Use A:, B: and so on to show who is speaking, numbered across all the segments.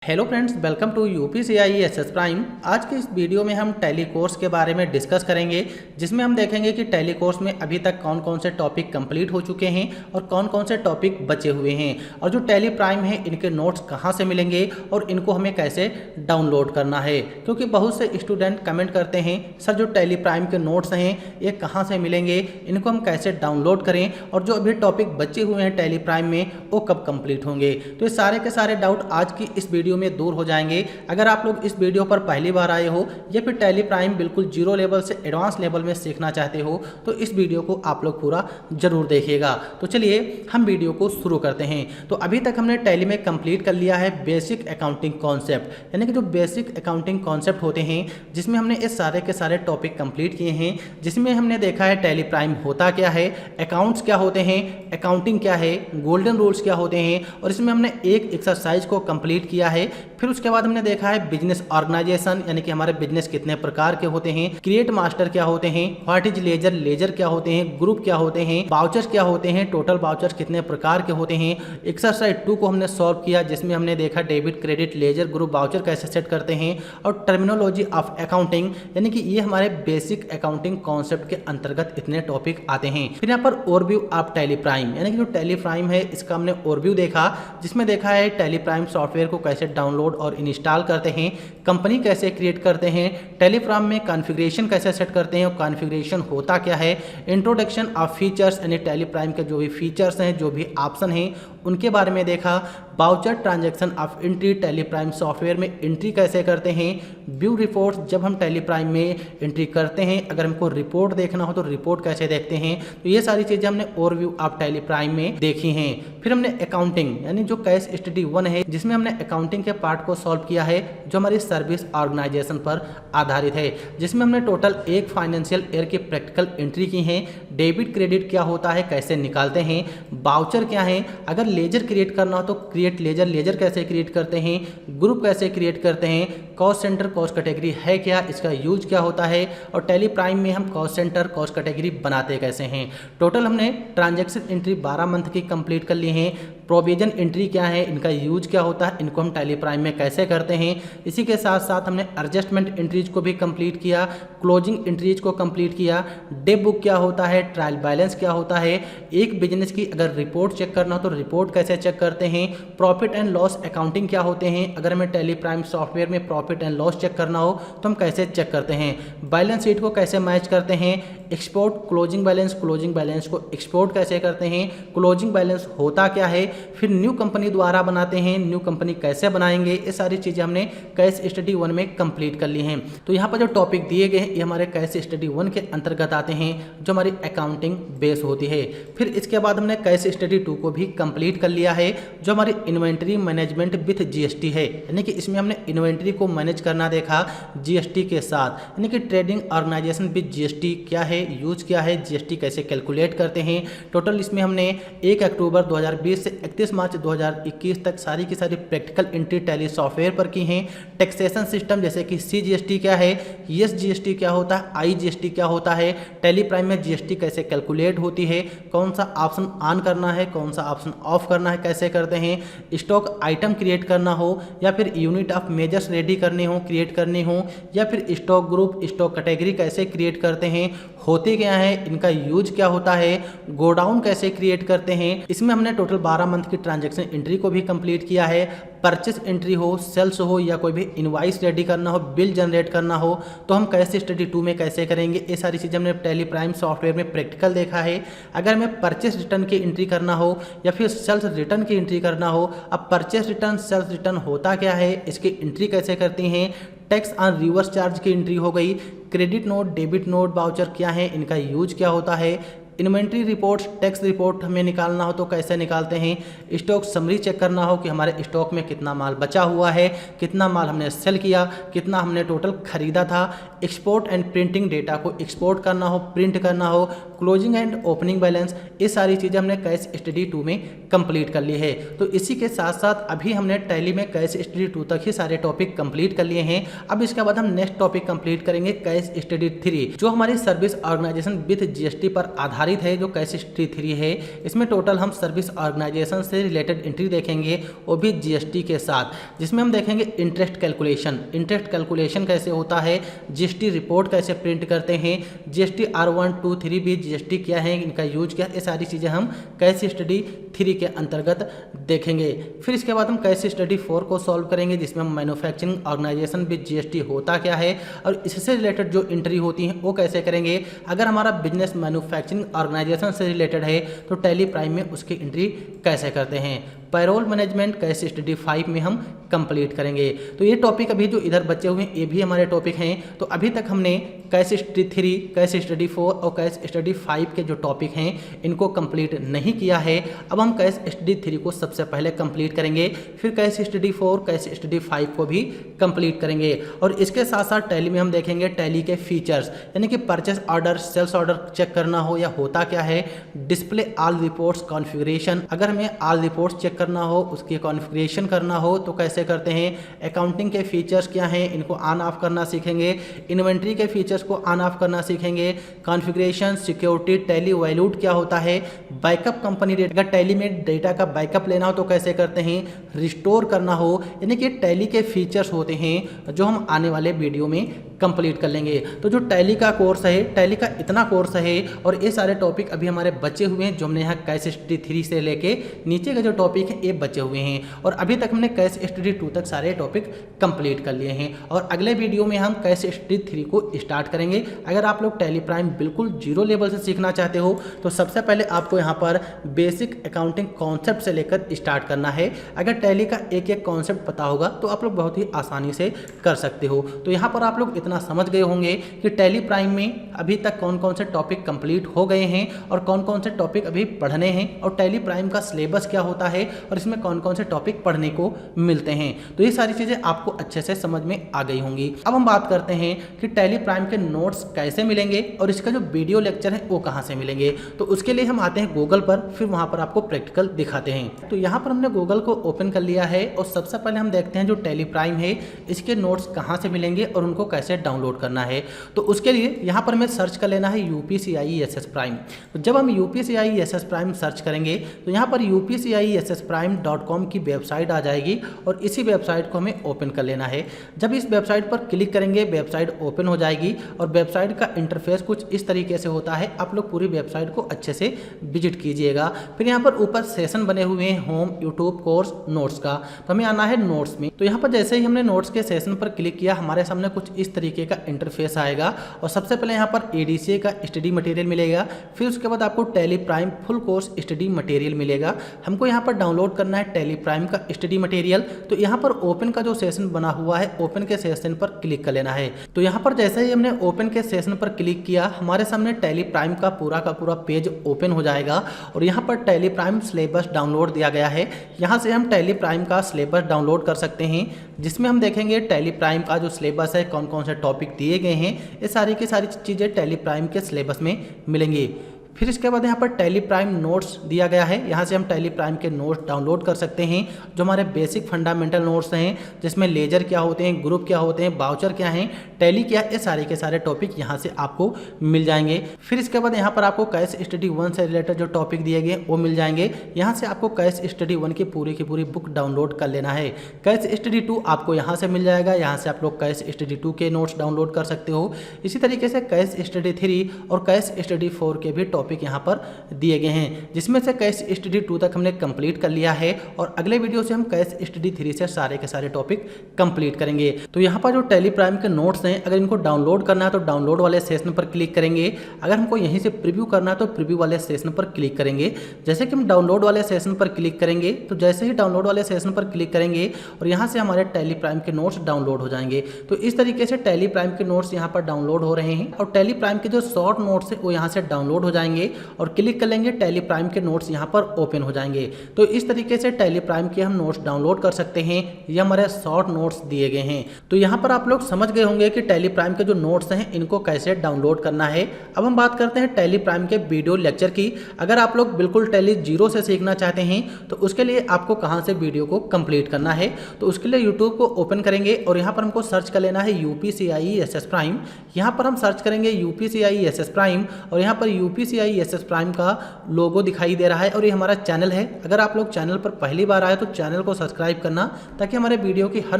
A: Hello friends, welcome to UPCI SS prime. आज के इस वीडियो में हम टैली कोर्स के बारे में डिस्कस करेंगे, जिसमें हम देखेंगे कि टैली कोर्स में अभी तक कौन कौन से टॉपिक कंप्लीट हो चुके हैं और कौन कौन से टॉपिक बचे हुए हैं, और जो टैली प्राइम है इनके नोट्स कहां से मिलेंगे और इनको हमें कैसे डाउनलोड करना है। क्योंकि बहुत से स्टूडेंट कमेंट करते हैं, सर जो टैली प्राइम के नोट्स हैं ये कहाँ से मिलेंगे, इनको हम कैसे डाउनलोड करें, और जो अभी टॉपिक बचे हुए हैं टैली प्राइम में वो कब कंप्लीट होंगे। तो ये सारे के सारे डाउट आज की इस वीडियो में दूर हो जाएंगे। अगर आप लोग इस वीडियो पर पहली बार आए हो या फिर टैली प्राइम बिल्कुल जीरो लेवल से एडवांस लेवल में सीखना चाहते हो तो इस वीडियो को आप लोग पूरा जरूर देखिएगा। तो चलिए हम वीडियो को शुरू करते हैं। तो अभी तक हमने टैली में कंप्लीट कर लिया है बेसिक अकाउंटिंग कॉन्सेप्ट, यानी कि जो बेसिक अकाउंटिंग कॉन्सेप्ट होते हैं जिसमें हमने इस सारे के सारे टॉपिक कंप्लीट किए हैं, जिसमें हमने देखा है टैली प्राइम होता क्या है, अकाउंट्स क्या होते हैं, अकाउंटिंग क्या है, गोल्डन रूल्स क्या होते हैं, और इसमें हमने एक एक्सरसाइज को कंप्लीट किया है। फिर उसके बाद हमने देखा है बिजनेस ऑर्गेनाइजेशन, यानी कि हमारे बिजनेस कितने प्रकार के होते हैं, क्रिएट मास्टर क्या होते हैं, व्हाट इज लेजर, लेजर क्या होते हैं, ग्रुप क्या होते हैं, वाउचर्स क्या होते हैं, टोटल वाउचर्स कितने प्रकार के होते हैं। एक्सरसाइज 2 को हमने सॉल्व किया, जिसमें हमने देखा debit, credit, ledger, group, voucher कैसे सेट करते हैं, और टर्मिनोलॉजी ऑफ अकाउंटिंग, यानी कि ये हमारे बेसिक अकाउंटिंग कॉन्सेप्ट के अंतर्गत इतने टॉपिक आते हैं। फिर यहाँ पर ओवरव्यू ऑफ टैली प्राइम, यानी कि जो टैली प्राइम है इसका हमने ओवरव्यू देखा, जिसमें देखा है टैली प्राइम सॉफ्टवेयर को कैसे डाउनलोड और इंस्टॉल करते हैं, कंपनी कैसे क्रिएट करते हैं, टैली प्राइम में कॉन्फ़िगरेशन कैसे सेट करते हैं और कॉन्फ़िगरेशन होता क्या है, इंट्रोडक्शन ऑफ फीचर्स, यानी टैली प्राइम के जो भी फीचर्स हैं, जो भी ऑप्शन हैं उनके बारे में देखा, voucher transaction of entry, tally prime software में एंट्री कैसे करते हैं, व्यू रिपोर्ट, जब हम टैली प्राइम में एंट्री करते हैं अगर हमको रिपोर्ट देखना हो तो रिपोर्ट कैसे देखते हैं। तो ये सारी चीज़ें हमने ओवरव्यू ऑफ टैली प्राइम में देखी हैं। फिर हमने अकाउंटिंग, यानी जो केस स्टडी 1 है जिसमें हमने अकाउंटिंग के पार्ट को सॉल्व किया है, जो हमारी सर्विस ऑर्गेनाइजेशन पर आधारित है, जिसमें हमने टोटल एक फाइनेंशियल ईयर की प्रैक्टिकल एंट्री की है। डेबिट क्रेडिट क्या होता है, कैसे निकालते हैं, वाउचर क्या है, अगर लेजर क्रिएट करना हो तो क्रिएट लेजर, लेजर कैसे क्रिएट करते हैं, ग्रुप कैसे क्रिएट करते हैं, कॉस्ट सेंटर कॉस्ट कैटेगरी है क्या, इसका यूज क्या होता है, और टैली प्राइम में हम कॉस्ट सेंटर कॉस्ट कैटेगरी बनाते कैसे हैं। टोटल हमने ट्रांजैक्शन एंट्री 12 मंथ की कंप्लीट कर ली है। प्रोविजन एंट्री क्या है, इनका यूज क्या होता है, इनको हम टैली प्राइम में कैसे करते हैं। इसी के साथ साथ हमने एडजस्टमेंट एंट्रीज को भी कंप्लीट किया, क्लोजिंग एंट्रीज को कंप्लीट किया, डे बुक क्या होता है, ट्रायल बैलेंस क्या होता है, एक बिजनेस की अगर रिपोर्ट चेक करना हो तो रिपोर्ट कैसे चेक करते हैं, प्रॉफिट एंड लॉस अकाउंटिंग क्या होते हैं, अगर हमें टैली प्राइम सॉफ्टवेयर में प्रॉफिट एंड लॉस चेक करना हो तो हम कैसे चेक करते हैं, बैलेंस शीट को कैसे मैच करते हैं, एक्सपोर्ट क्लोजिंग बैलेंस को एक्सपोर्ट कैसे करते हैं, क्लोजिंग बैलेंस होता क्या है, फिर न्यू कंपनी द्वारा बनाते हैं, न्यू कंपनी कैसे बनाएंगे, ये सारी चीज़ें हमने केस स्टडी 1 में कंप्लीट कर ली हैं। तो यहाँ पर जो टॉपिक दिए गए हैं ये हमारे केस स्टडी 1 के अंतर्गत आते हैं, जो हमारी अकाउंटिंग बेस होती है। फिर इसके बाद हमने केस स्टडी 2 को भी कंप्लीट कर लिया है, जो हमारी इन्वेंट्री मैनेजमेंट विथ जीएसटी है, यानी कि इसमें हमने इन्वेंट्री को मैनेज करना देखा जीएसटी के साथ, यानी कि ट्रेडिंग ऑर्गेनाइजेशन विथ जीएसटी क्या है, यूज क्या है, जीएसटी कैसे कैलकुलेट करते हैं। टोटल इसमें हमने 1 अक्टूबर 2020 से 31 मार्च 2021 तक सारी की सारी प्रैक्टिकल एंट्री टैली सॉफ्टवेयर पर की हैं। टैक्सेशन सिस्टम जैसे कि सीजीएसटी क्या है, एसजीएसटी क्या होता है, आईजीएसटी क्या होता है, टैली प्राइम में जीएसटी कैसे कैलकुलेट होती है, कौन सा ऑप्शन ऑन करना है, कौन सा ऑप्शन ऑफ करना है, कैसे करते हैं, स्टॉक आइटम क्रिएट करना हो या फिर यूनिट ऑफ मेजर्स रेडी करने हो, क्रिएट करने हो, या फिर स्टॉक ग्रुप, स्टॉक कैटेगरी कैसे क्रिएट करते हैं, होते क्या है, इनका यूज क्या होता है, गोडाउन कैसे क्रिएट करते हैं। इसमें हमने टोटल 12 मंथ की ट्रांजैक्शन एंट्री को भी कंप्लीट किया है। परचेस एंट्री हो, सेल्स हो, या कोई भी इनवाइस रेडी करना हो, बिल जनरेट करना हो तो हम कैसे स्टडी 2 में कैसे करेंगे, ये सारी चीज़ें हमने टैली प्राइम सॉफ्टवेयर में प्रैक्टिकल देखा है। अगर हमें परचेस रिटर्न की एंट्री करना हो या फिर सेल्स रिटर्न की एंट्री करना हो, अब परचेस रिटर्न सेल्स रिटर्न होता क्या है, इसकी एंट्री कैसे करती हैं, टैक्स ऑन रिवर्स चार्ज की एंट्री हो गई, credit note, debit note, voucher क्या है, इनका यूज क्या होता है, इन्वेंट्री रिपोर्ट, टैक्स रिपोर्ट हमें निकालना हो तो कैसे निकालते हैं, स्टॉक समरी चेक करना हो कि हमारे स्टॉक में कितना माल बचा हुआ है, कितना माल हमने सेल किया, कितना हमने टोटल खरीदा था, एक्सपोर्ट एंड प्रिंटिंग, डेटा को एक्सपोर्ट करना हो, प्रिंट करना हो, क्लोजिंग एंड ओपनिंग बैलेंस, ये सारी चीज़ें हमने कैश स्टडी 2 में कंप्लीट कर ली है। तो इसी के साथ साथ अभी हमने टैली में कैश स्टडी 2 तक ही सारे टॉपिक कंप्लीट कर लिए हैं। अब इसके बाद हम नेक्स्ट टॉपिक कंप्लीट करेंगे कैश स्टडी 3, जो हमारी सर्विस ऑर्गेनाइजेशन विद जीएसटी पर आधारित है। जो कैश स्टडी 3 है इसमें टोटल हम सर्विस ऑर्गेनाइजेशन से रिलेटेड एंट्री देखेंगे, वो भी जीएसटी के साथ, जिसमें हम देखेंगे इंटरेस्ट कैलकुलेशन। इंटरेस्ट कैलकुलेशन कैसे होता है, जीएसटी रिपोर्ट कैसे प्रिंट करते हैं, जीएसटी R1, 2, 3 भी जीएसटी क्या है, इनका यूज क्या है, ये सारी चीज़ें हम कैश स्टडी 3 के अंतर्गत देखेंगे। फिर इसके बाद हम कैश स्टडी 4 को सॉल्व करेंगे, जिसमें हम मैन्युफैक्चरिंग ऑर्गेनाइजेशन विद जीएसटी होता क्या है और इससे रिलेटेड जो एंट्री होती है वो कैसे करेंगे। अगर हमारा बिजनेस मैन्युफैक्चरिंग ऑर्गेनाइजेशन से रिलेटेड है तो टैली प्राइम में उसकी एंट्री कैसे करते हैं। पैरोल मैनेजमेंट कैश स्टडी 5 में हम कंप्लीट करेंगे। तो ये टॉपिक अभी जो इधर बचे हुए हैं ये भी हमारे टॉपिक हैं। तो अभी तक हमने कैश स्टडी 3, कैश स्टडी 4 और कैश स्टडी 5 के जो टॉपिक हैं इनको कंप्लीट नहीं किया है। अब हम कैश स्टडी 3 को सबसे पहले कंप्लीट करेंगे, फिर कैश स्टडी 4, कैश स्टडी 5 को भी कंप्लीट करेंगे। और इसके साथ साथ टैली में हम देखेंगे टैली के फीचर्स, यानी कि purchase order, sales order check करना हो या होता क्या है, डिस्प्ले ऑल रिपोर्ट्स कॉन्फ़िगरेशन, अगर हमें ऑल रिपोर्ट्स चेक करना हो, उसकी कॉन्फ़िगरेशन करना हो तो कैसे करते हैं, अकाउंटिंग के फीचर्स क्या हैं, इनको ऑन ऑफ करना सीखेंगे, इन्वेंट्री के फीचर्स को ऑन ऑफ करना सीखेंगे, कॉन्फ़िगरेशन, सिक्योरिटी, टैली वैल्यूड क्या होता है, बैकअप कंपनी डेटा, अगर टैली में डेटा का बैकअप लेना हो तो कैसे करते हैं, रिस्टोर करना हो, यानी कि टैली के फीचर्स होते हैं जो हम आने वाले वीडियो में कंप्लीट कर लेंगे। तो जो टैली का कोर्स है, टैली का इतना कोर्स है और ये सारे टॉपिक अभी हमारे बचे हुए हैं, जो हमने यहाँ कैश स्टडी 3 से लेके नीचे के जो टॉपिक हैं ये बचे हुए हैं। और अभी तक हमने कैश स्टडी 2 तक सारे टॉपिक कंप्लीट कर लिए हैं और अगले वीडियो में हम कैश स्टडी 3 को स्टार्ट करेंगे। अगर आप लोग टैली प्राइम बिल्कुल जीरो लेवल से सीखना चाहते हो तो सबसे पहले आपको यहाँ पर बेसिक अकाउंटिंग कॉन्सेप्ट से लेकर स्टार्ट करना है। अगर टैली का एक एक कॉन्सेप्ट पता होगा तो आप लोग बहुत ही आसानी से कर सकते हो। तो यहाँ पर आप लोग इतना समझ गए होंगे कि टैली प्राइम में अभी तक कौन कौन से टॉपिक कंप्लीट हो गए हैं और कौन कौन से टॉपिक अभी पढ़ने हैं और टैली प्राइम का सिलेबस क्या होता है और इसमें कौन कौन से टॉपिक पढ़ने को मिलते हैं। तो ये सारी चीज़ें आपको अच्छे से समझ में आ गई होंगी। अब हम बात करते हैं कि टैली प्राइम के नोट्स कैसे मिलेंगे और इसका जो वीडियो लेक्चर है वो कहाँ से मिलेंगे। तो उसके लिए हम आते हैं गूगल पर, फिर वहाँ पर आपको प्रैक्टिकल दिखाते हैं। तो यहाँ पर हमने गूगल को ओपन कर लिया है और सबसे पहले हम देखते हैं जो टैली प्राइम है इसके नोट्स कहाँ से मिलेंगे और उनको कैसे डाउनलोड करना है। तो उसके लिए यहाँ पर हमें सर्च कर लेना है UPCIESS प्राइम। तो जब हम UPCIESS प्राइम सर्च करेंगे तो यहाँ पर UPCIESSprime.com की वेबसाइट आ जाएगी और इसी वेबसाइट को हमें ओपन कर लेना है। जब इस वेबसाइट पर क्लिक करेंगे वेबसाइट ओपन हो जाएगी और वेबसाइट का इंटरफेस कुछ इस तरीके से होता है। आप लोग पूरी वेबसाइट को अच्छे से विजिट कीजिएगा। फिर यहाँ पर ऊपर सेशन बने हुए हैं होम, यूट्यूब, कोर्स, नोट्स का। तो हमें आना है नोट्स में। तो यहाँ पर जैसे ही हमने नोट्स के सेशन पर क्लिक किया हमारे सामने कुछ इस तरीके का इंटरफेस आएगा और सबसे पहले यहाँ पर ADCA का स्टडी मटेरियल मिलेगा। फिर उसके बाद आपको tally prime full course study material मिलेगा। हमको यहाँ पर डाउनलोड करना है टैली प्राइम का स्टडी मटेरियल। तो यहाँ पर ओपन का जो सेशन बना हुआ है ओपन के सेशन पर क्लिक कर लेना है। तो यहाँ पर जैसे ही हमने ओपन के सेशन पर क्लिक किया हमारे सामने टैली प्राइम का पूरा पेज ओपन हो जाएगा और यहाँ पर टैली प्राइम सिलेबस डाउनलोड दिया गया है। यहाँ से हम टैली प्राइम का सिलेबस डाउनलोड कर सकते हैं, जिसमें हम देखेंगे टैली प्राइम का जो सिलेबस है, कौन कौन से टॉपिक दिए गए हैं, ये सारी की सारी चीज़ें टैली प्राइम के सिलेबस में मिलेंगी। फिर इसके बाद यहाँ पर टैली प्राइम नोट्स दिया गया है। यहाँ से हम टैली प्राइम के नोट्स डाउनलोड कर सकते हैं, जो हमारे बेसिक फंडामेंटल नोट्स हैं, जिसमें लेजर क्या होते हैं, ग्रुप क्या होते हैं, बाउचर क्या हैं, टैली क्या, ये सारे के सारे टॉपिक यहाँ से आपको मिल जाएंगे। फिर इसके बाद यहाँ पर आपको कैश स्टडी 1 से रिलेटेड जो टॉपिक दिए गए वो मिल जाएंगे। यहाँ से आपको कैश स्टडी 1 की पूरी बुक डाउनलोड कर लेना है। कैश स्टडी 2 आपको यहाँ से मिल जाएगा। यहाँ से आप लोग कैश स्टडी 2 के नोट्स डाउनलोड कर सकते हो। इसी तरीके से कैश स्टडी 3 और कैश स्टडी 4 के भी टॉपिक यहाँ पर दिए गए हैं, जिसमें से कैश स्टडी 2 तक हमने कंप्लीट कर लिया है और अगले वीडियो से हम कैश स्टडी 3 से सारे के सारे टॉपिक कंप्लीट करेंगे। तो यहाँ पर जो टैली प्राइम के नोट्स हैं, अगर इनको डाउनलोड करना है तो डाउनलोड वाले सेशन पर क्लिक करेंगे। अगर हमको यहीं से प्रीव्यू करना है तो प्रीव्यू वाले सेशन पर क्लिक करेंगे। जैसे कि हम डाउनलोड वाले सेशन पर क्लिक करेंगे तो जैसे ही डाउनलोड वाले सेशन पर क्लिक करेंगे और यहाँ से हमारे टैली प्राइम के नोट्स डाउनलोड हो जाएंगे। तो इस तरीके से टैली प्राइम के नोट्स यहाँ पर डाउनलोड हो रहे हैं और टैली प्राइम के जो शॉर्ट नोट्स है वो यहाँ से डाउनलोड हो जाएंगे। जाएंगे और क्लिक कर लेंगे, टैली प्राइम के नोट्स यहाँ पर ओपन हो जाएंगे। तो इस तरीके से टैली प्राइम के हम नोट्स डाउनलोड कर सकते हैं। ये हमारे शॉर्ट नोट्स दिए गए हैं। तो यहाँ पर आप लोग समझ गए होंगे कि टैली प्राइम के जो नोट्स हैं इनको कैसे डाउनलोड करना है। अब हम बात करते हैं टैली प्राइम के वीडियो लेक्चर की। अगर आप लोग बिल्कुल टैली जीरो से सीखना चाहते हैं तो उसके लिए आपको कहाँ से वीडियो को कंप्लीट करना है, तो उसके लिए यूट्यूब को ओपन करेंगे और यहाँ पर हमको सर्च कर लेना है UPCIE SS प्राइम। यहाँ पर हम सर्च करेंगे UPCIE SS प्राइम और यहाँ पर UPCIE SS प्राइम का लोगो दिखाई दे रहा है और ये हमारा चैनल है। अगर आप लोग चैनल पर पहली बार आए तो चैनल को सब्सक्राइब करना ताकि हमारे वीडियो की हर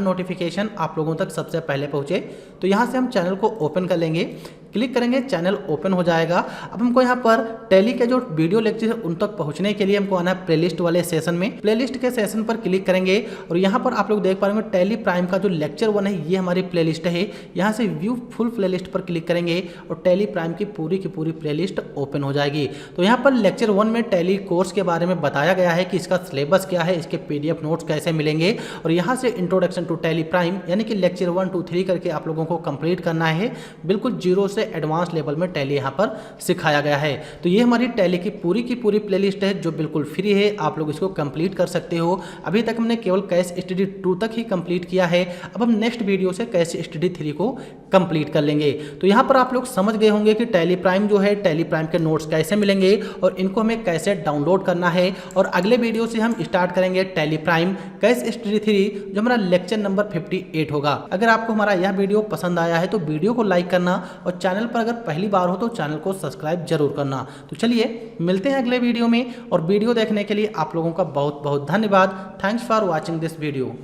A: नोटिफिकेशन आप लोगों तक सबसे पहले पहुँचे। तो यहाँ से हम चैनल को ओपन कर लेंगे, क्लिक करेंगे, चैनल ओपन हो जाएगा। अब हमको यहाँ पर टैली के जो वीडियो लेक्चर है उन तक पहुँचने के लिए हमको आना है प्लेलिस्ट वाले सेशन में। प्लेलिस्ट के सेशन पर क्लिक करेंगे और यहाँ पर आप लोग देख पा रहे होंगे टैली प्राइम का जो लेक्चर 1 है ये हमारी प्लेलिस्ट है। यहाँ से व्यू फुल प्लेलिस्ट पर क्लिक करेंगे और टैली प्राइम की पूरी प्लेलिस्ट ओपन हो जाएगी। तो यहाँ पर लेक्चर 1 में टैली कोर्स के बारे में बताया गया है कि इसका सिलेबस क्या है, इसके PDF नोट्स कैसे मिलेंगे और यहाँ से इंट्रोडक्शन टू टैली प्राइम यानी कि लेक्चर 1, 2, 3 करके आप लोगों को कंप्लीट करना है। बिल्कुल जीरो से एडवांस लेवल में टैली यहाँ पर सिखाया गया है। तो ये हमारी टैली की पूरी प्लेलिस्ट है जो बिल्कुल फ्री है, आप लोग इसको कंप्लीट कर सकते हो। अभी तक हमने केवल केस स्टडी 2 तक ही कंप्लीट किया है। अब हम नेक्स्ट वीडियो से केस स्टडी 3 को कंप्लीट कर लेंगे। तो यहाँ पर आप लोग समझ गए होंगे कि टैली प्राइम जो है, टैली प्राइम के नोट्स कैसे मिलेंगे और इनको हमें कैसे डाउनलोड करना है। और अगले वीडियो से हम स्टार्ट करेंगे टैली प्राइम केस स्टडी 3 जो हमारा लेक्चर नंबर 58 होगा। अगर आपको हमारा यह वीडियो पसंद आया है तो वीडियो को लाइक करना और चैनल पर अगर पहली बार हो तो चैनल को सब्सक्राइब जरूर करना। तो चलिए मिलते हैं अगले वीडियो में और वीडियो देखने के लिए आप लोगों का बहुत धन्यवाद। Thanks for watching this video.